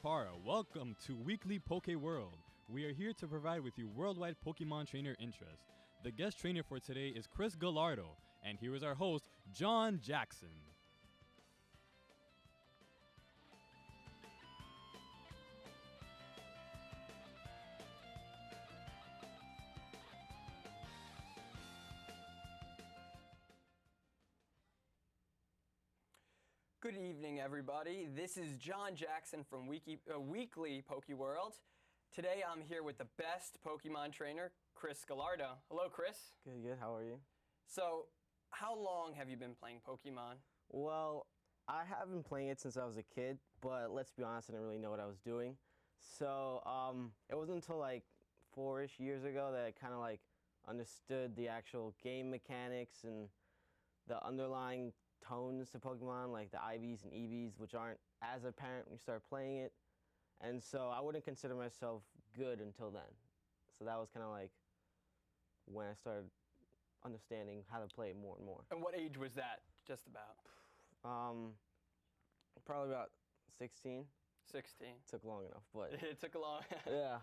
Para. Welcome to Weekly Poke World. We are here to provide with you worldwide Pokemon trainer interest. The guest trainer for today is Chris Gallardo, and here is our host, John Jackson. Good evening, everybody. This is John Jackson from Weekly Poke World. Today I'm here with the best Pokemon trainer, Chris Gallardo. Hello, Chris. Good. How are you? So, how long have you been playing Pokemon? Well, I have been playing it since I was a kid, but let's be honest, I didn't really know what I was doing. So, it wasn't until like 4-ish years ago that I kind of like understood the actual game mechanics and the underlying tones to Pokemon, like the IVs and EVs, which aren't as apparent when you start playing it. And so I wouldn't consider myself good until then. So that was kind of like when I started understanding how to play it more and more. And what age was that, just about? Probably about 16. 16. Took long enough, but It took a long... yeah,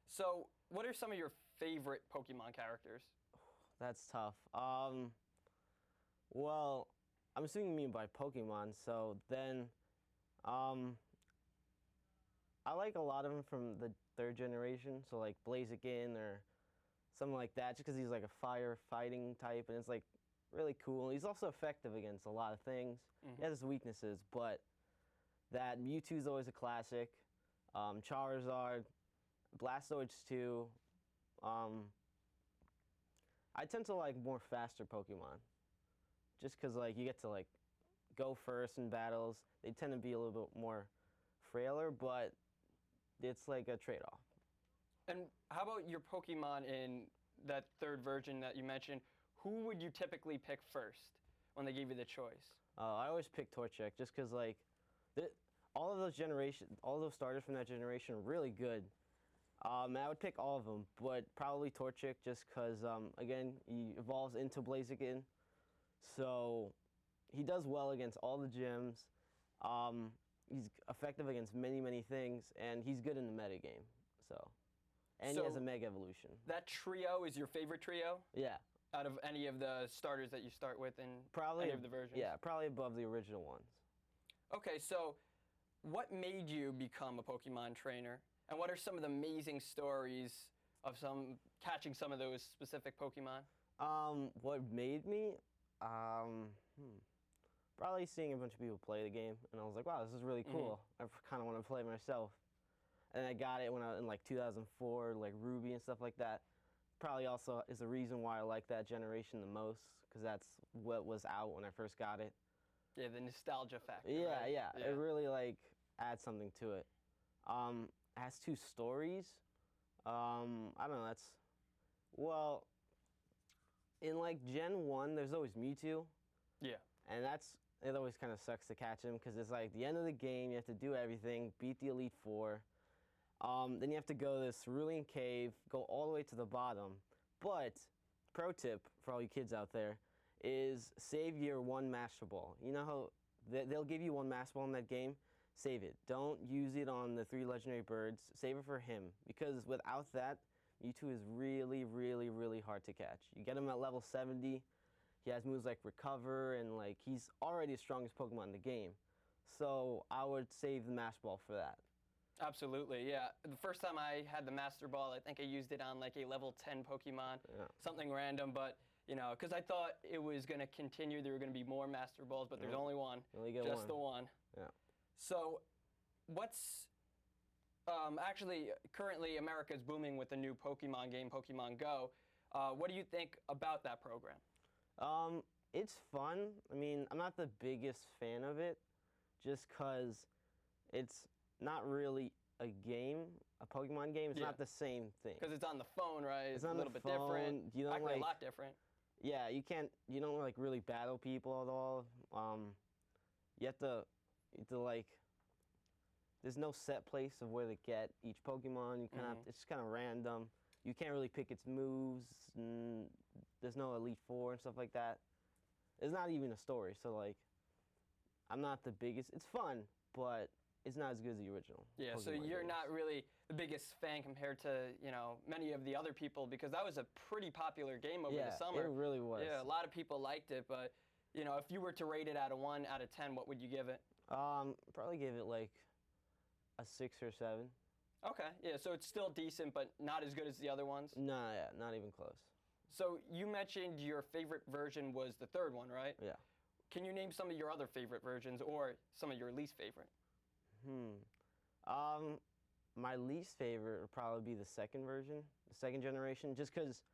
So, what are some of your favorite Pokemon characters? that's tough. Well, I'm assuming you mean by Pokemon, so then I like a lot of them from the third generation, so like Blaziken or something like that, just because he's like a fire fighting type, and it's like really cool. He's also effective against a lot of things. Mm-hmm. He has his weaknesses, but that Mewtwo's always a classic. Charizard, Blastoise too. I tend to like more faster Pokemon, just because like you get to like go first in battles. They tend to be a little bit more frailer, but it's like a trade-off. And how about your Pokemon in that third version that you mentioned? Who would you typically pick first when they gave you the choice? I always pick Torchic just because like all of those starters from that generation are really good. And I would pick all of them, but probably Torchic just because again he evolves into Blaziken, so he does well against all the gyms. He's effective against many things, and he's good in the meta game. And he has a Mega Evolution. That trio is your favorite trio? Yeah. Out of any of the starters that you start with in Probably any of the versions? Yeah, probably above the original ones. Okay, so what made you become a Pokemon trainer? And what are some of the amazing stories of catching some of those specific Pokemon? What made me? Probably seeing a bunch of people play the game, and I was like, wow, this is really cool. I kind of want to play it myself. And I got it when I was in like 2004, like Ruby and stuff like that. Probably also is the reason why I like that generation the most, because that's what was out when I first got it. Yeah, the nostalgia factor. Yeah, right? yeah, it really like adds something to it. It has 2 stories. I don't know, well, in like Gen 1, there's always Mewtwo. Yeah. And it always kind of sucks to catch him because it's like the end of the game, you have to do everything, beat the Elite Four. Then you have to go to this cerulean cave, go all the way to the bottom. But, pro tip for all you kids out there, is save your 1 Master Ball. You know how they'll give you 1 Master Ball in that game? Save it. Don't use it on the 3 legendary birds. Save it for him. Because without that, Mewtwo is really hard to catch. You get him at level 70. He has moves like Recover, and like he's already the strongest Pokemon in the game. So I would save the Master Ball for that. Absolutely, yeah. The first time I had the Master Ball, I think I used it on like a level 10 Pokemon, something random, but you know, because I thought it was going to continue, there were going to be more Master Balls, but there's only one, just the one. Yeah. So what's, actually, currently America is booming with the new Pokemon game, Pokemon Go. What do you think about that program? It's fun. I mean, I'm not the biggest fan of it, just because it's not really a game, a Pokemon game. It's not the same thing. Because it's on the phone, right? It's a on little the bit phone. different. You don't Actually, like, a lot different. Yeah, you don't like really battle people at all. You have to like, there's no set place of where to get each Pokemon. You kind of it's just kind of random. You can't really pick its moves. And there's no Elite Four and stuff like that. It's not even a story, so like, I'm not the biggest. It's fun, but it's not as good as the original. Yeah, so Pokemon you're games. not really the biggest fan compared to, many of the other people because that was a pretty popular game over the summer. It really was. Yeah, a lot of people liked it, but, if you were to rate it out of 1 out of 10, what would you give it? Probably give it like a 6 or 7. Okay, yeah, so it's still decent, but not as good as the other ones? Nah, yeah, not even close. So you mentioned your favorite version was the third one, right? Yeah. Can you name some of your other favorite versions or some of your least favorite? My least favorite would probably be the second version, the second generation, just because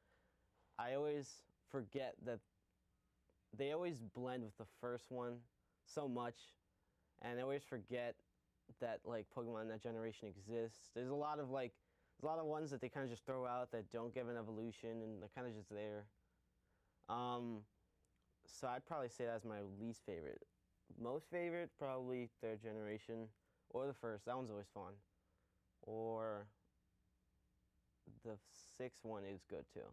I always forget that they always blend with the first one so much, and I always forget that like Pokemon in that generation exists. There's a lot of ones that they kind of just throw out that don't give an evolution, and they're kind of just there. So I'd probably say that's my least favorite. Most favorite, probably third generation or the first. That one's always fun. Or the sixth one is good too.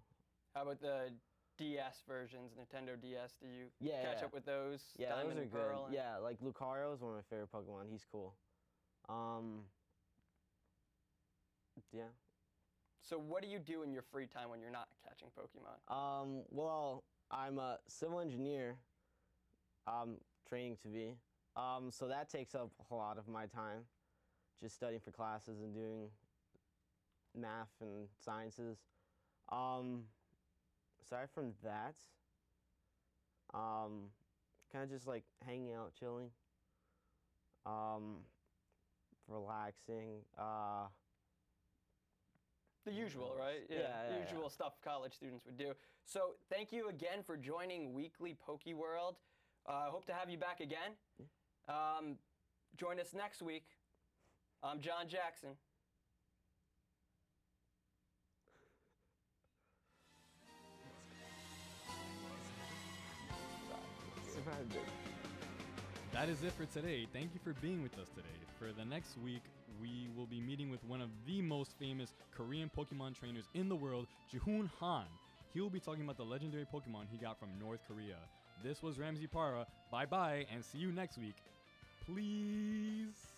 How about the DS versions, Nintendo DS? Do you catch yeah. up with those? Yeah, Diamond those are and Pearl good. and- Yeah, like Lucario is one of my favorite Pokemon. He's cool. Yeah. So what do you do in your free time when you're not catching Pokemon? Well, I'm a civil engineer. Training to be. So that takes up a lot of my time, just studying for classes and doing math and sciences. Aside from that, kind of just like hanging out, chilling, relaxing. The usual, right? Yeah, the yeah, usual stuff college students would do. So thank you again for joining Weekly Pokeworld. I hope to have you back again. Join us next week. I'm John Jackson. That is it for today. Thank you for being with us today. For the next week, we will be meeting with one of the most famous Korean Pokemon trainers in the world, Jihoon Han. He will be talking about the legendary Pokemon he got from North Korea. This was Ramsey Para. Bye-bye, and see you next week. Please.